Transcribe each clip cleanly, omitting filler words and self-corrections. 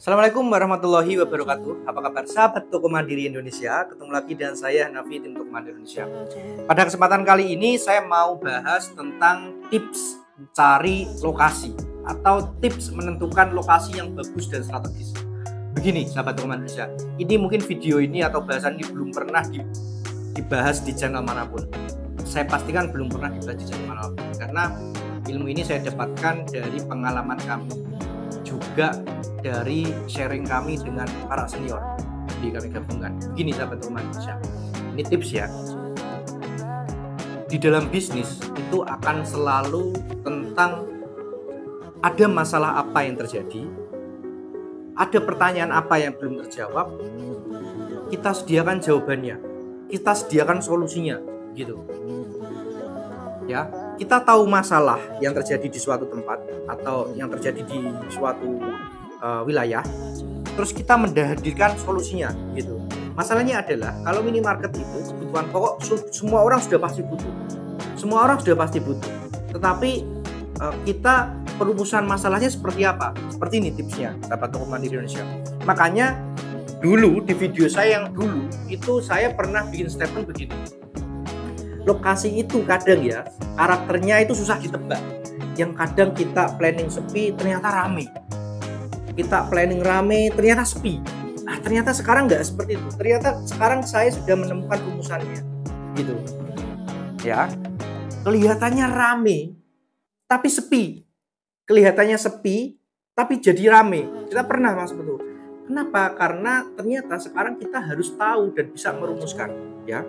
Assalamualaikum warahmatullahi wabarakatuh. Apa kabar sahabat Toko Mandiri Indonesia? Ketemu lagi dengan saya Nafi tim Toko Mandiri Indonesia. Pada kesempatan kali ini saya mau bahas tentang tips cari lokasi atau tips menentukan lokasi yang bagus dan strategis. Begini sahabat Toko Mandiri Indonesia, ini mungkin video ini atau bahasan ini belum pernah dibahas di channel manapun. Saya pastikan belum pernah dibahas di channel manapun karena ilmu ini saya dapatkan dari pengalaman kami, juga dari sharing kami dengan para senior di kami gabungan. Begini sahabat Toko Mandiri Indonesia, ini tips ya. Di dalam bisnis itu akan selalu tentang ada masalah apa yang terjadi, ada pertanyaan apa yang belum terjawab, kita sediakan jawabannya, kita sediakan solusinya, gitu. Ya, kita tahu masalah yang terjadi di suatu tempat atau yang terjadi di suatu wilayah, terus kita menghadirkan solusinya, gitu. Masalahnya adalah kalau minimarket itu kebutuhan pokok semua orang sudah pasti butuh, tetapi kita perumusan masalahnya seperti apa? Seperti ini tipsnya sahabat Toko Mandiri Indonesia. Makanya dulu di video saya yang dulu itu saya pernah bikin statement begini. Lokasi itu kadang ya karakternya itu susah ditebak. Yang kadang kita planning sepi ternyata rame. Kita planning rame ternyata sepi. Nah, ternyata sekarang nggak seperti itu. Ternyata sekarang saya sudah menemukan rumusannya, gitu. Ya, kelihatannya rame tapi sepi. Kelihatannya sepi tapi jadi rame. Kita pernah mas betul. Kenapa? Karena ternyata sekarang kita harus tahu dan bisa merumuskan, ya.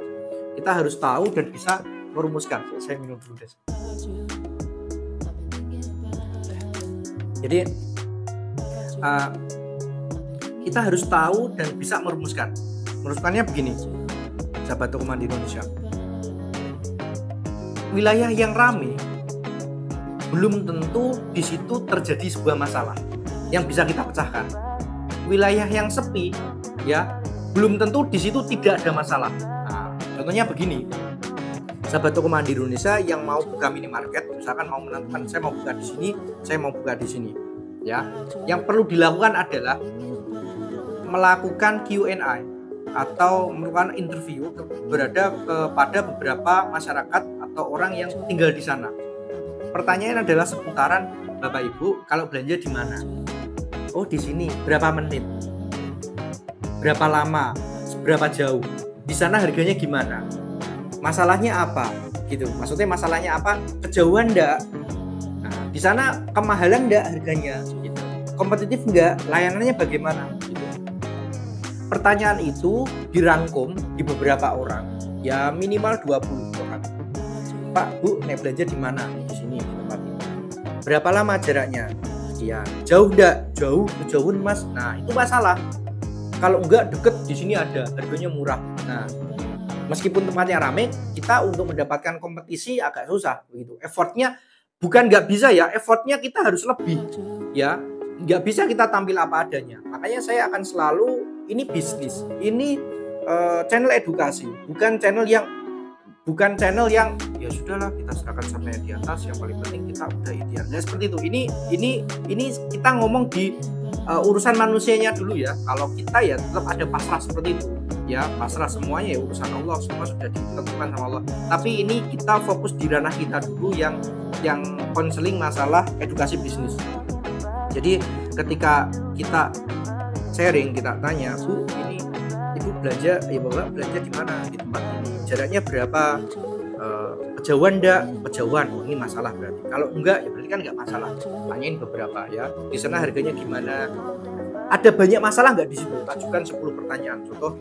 Kita harus tahu dan bisa merumuskan. Saya minum dulu deh. Jadi kita harus tahu dan bisa merumuskan. Merumuskannya begini, sahabat Toko Mandiri Indonesia. Wilayah yang ramai belum tentu di situ terjadi sebuah masalah yang bisa kita pecahkan. Wilayah yang sepi, ya, belum tentu di situ tidak ada masalah. Nah, contohnya begini, sahabat Toko Mandiri Indonesia yang mau buka minimarket, misalkan mau menentukan saya mau buka di sini, saya mau buka di sini. Ya, yang perlu dilakukan adalah melakukan Q&A atau melakukan interview kepada beberapa masyarakat atau orang yang tinggal di sana. Pertanyaan adalah seputaran Bapak Ibu kalau belanja di mana? Oh di sini. Berapa menit? Berapa lama? Seberapa jauh? Di sana harganya gimana? Masalahnya apa? Gitu. Maksudnya masalahnya apa? Kejauhan enggak? Di sana kemahalan enggak harganya, gitu. Kompetitif enggak, layanannya bagaimana, gitu. Pertanyaan itu dirangkum di beberapa orang, ya minimal 20 orang. Pak, Bu, naik belanja di mana? Di sini, di tempat ini. Berapa lama jaraknya? Sekian. Jauh enggak? Jauh, kejauhan Mas. Nah, itu masalah. Kalau enggak deket, di sini ada, harganya murah. Nah, meskipun tempatnya ramai, kita untuk mendapatkan kompetisi agak susah, begitu. Effortnya bukan nggak bisa ya, effortnya kita harus lebih, ya. Nggak bisa kita tampil apa adanya. Makanya saya akan selalu, ini bisnis, ini channel edukasi, bukan channel yang ya sudahlah kita serahkan sama yang di atas, yang paling penting kita udah ideal. Nah seperti itu. Ini kita ngomong di urusan manusianya dulu ya. Kalau kita ya tetap ada pasrah seperti itu. Ya pasrah semuanya ya urusan Allah, semua sudah ditentukan sama Allah. Tapi ini kita fokus di ranah kita dulu yang konseling masalah edukasi bisnis. Jadi ketika kita sharing, kita tanya, Bu, ini Ibu belanja, ya Bapak belanja di mana di tempat ini? Jaraknya berapa? Kejauhan enggak? Kejauhan. Oh, ini masalah berarti. Kalau enggak ya berarti kan enggak masalah. Tanyain beberapa ya. Di sana harganya gimana? Ada banyak masalah nggak di situ? Ajukan 10 pertanyaan contoh,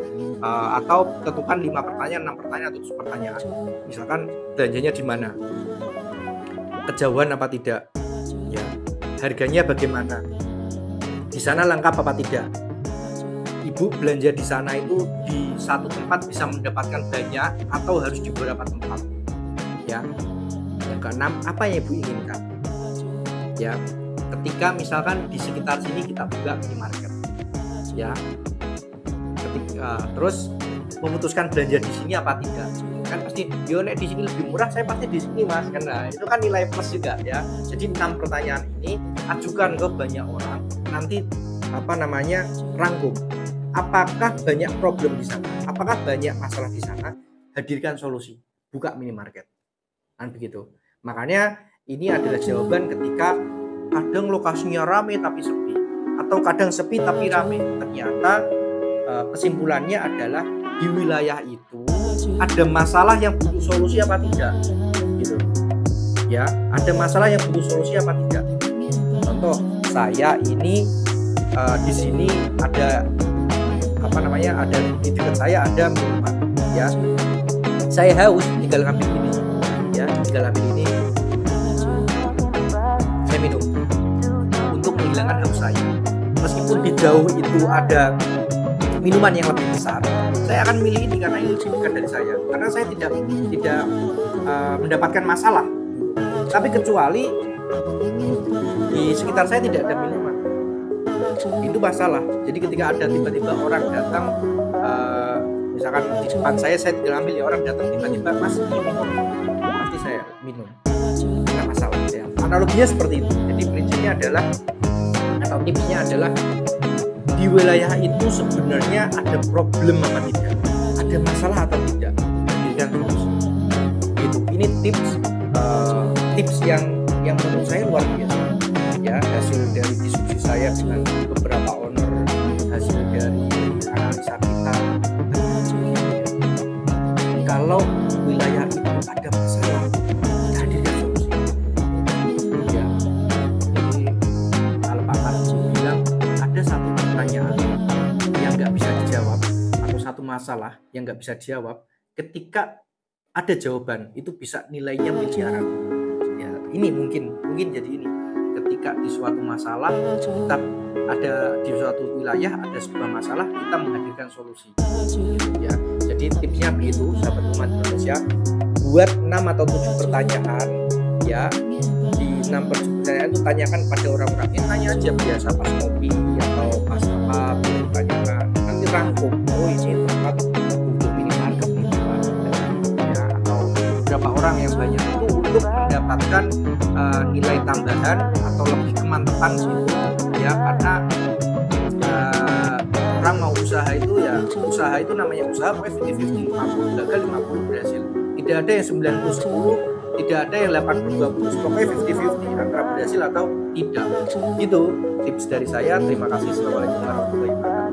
atau tentukan 5 pertanyaan, 6 pertanyaan atau 7 pertanyaan. Misalkan belanjanya di mana? Kejauhan apa tidak? Ya. Harganya bagaimana? Di sana lengkap apa tidak? Ibu belanja di sana itu di satu tempat bisa mendapatkan banyak atau harus di beberapa tempat? Ya. Yang keenam, apa yang Ibu inginkan? Ya. Ketika misalkan di sekitar sini kita buka minimarket, ya, terus memutuskan belanja di sini apa tidak, kan pasti yo nek di sini lebih murah saya pasti di sini Mas, karena itu kan nilai plus juga ya. Jadi 6 pertanyaan ini ajukan ke banyak orang, nanti rangkum. Apakah banyak problem di sana? Apakah banyak masalah di sana? Hadirkan solusi. Buka minimarket. Kan begitu. Makanya ini adalah jawaban ketika kadang lokasinya rame tapi sepi, atau kadang sepi tapi rame. Ternyata kesimpulannya adalah di wilayah itu ada masalah yang butuh solusi apa tidak, gitu. Ya, ada masalah yang butuh solusi apa tidak. Contoh, saya ini di sini ada ada di dekat saya ada minuman, ya. Saya haus, tinggal ngambil ini, ya, tinggal ambil ini, saya minum untuk menghilangkan haus saya. Meskipun di jauh itu ada minuman yang lebih besar, saya akan milih ini karena ini lebih dekat dari saya, karena saya tidak mendapatkan masalah. Tapi kecuali di sekitar saya tidak ada minuman, itu masalah. Jadi ketika ada tiba-tiba orang datang, misalkan di depan saya tinggal ambil, ya, orang datang tiba-tiba, Mas ini minum, pasti saya minum, nggak masalah ya. Analoginya seperti itu. Jadi prinsipnya adalah, atau tipsnya adalah, di wilayah itu sebenarnya ada problem apa tidak, ada masalah atau tidak, berikan solusi. Gitu. Ini tips yang menurut saya luar biasa, ya, hasil dari diskusi saya dengan beberapa owner, hasil dari analisa kita. Kalau wilayah itu ada masalah, kita hadirkan solusi. Ya, jadi kalau Pak Marji bilang ada satu pertanyaan yang nggak bisa dijawab, atau satu masalah yang nggak bisa dijawab, ketika ada jawaban itu bisa nilainya miliaran. Ya, ini mungkin jadi ini. Ketika di suatu masalah, kita ada di suatu wilayah ada sebuah masalah, kita menghadirkan solusi. Ya, jadi tipsnya begitu, sahabat umat Indonesia. Buat 6 atau 7 pertanyaan, ya. Di 6 pertanyaan itu tanyakan pada orang-orang. Tanya aja biasa pas kopi atau pas apa, tanyakan. Nanti rangkum. Oh, ini tempat untuk minimarket gitu, ya, atau berapa orang yang banyak itu untuk mendapatkan nilai tambahan atau lebih kemantapan gitu, ya, karena orang mau usaha itu, ya, usaha itu namanya usaha, 50-50, 50 gagal 50 berhasil. Tidak ada yang 90-10, tidak ada yang 80-20, pokoknya 50-50 antara berhasil atau tidak. Gitu tips dari saya. Terima kasih. Assalamualaikum warahmatullahi wabarakatuh.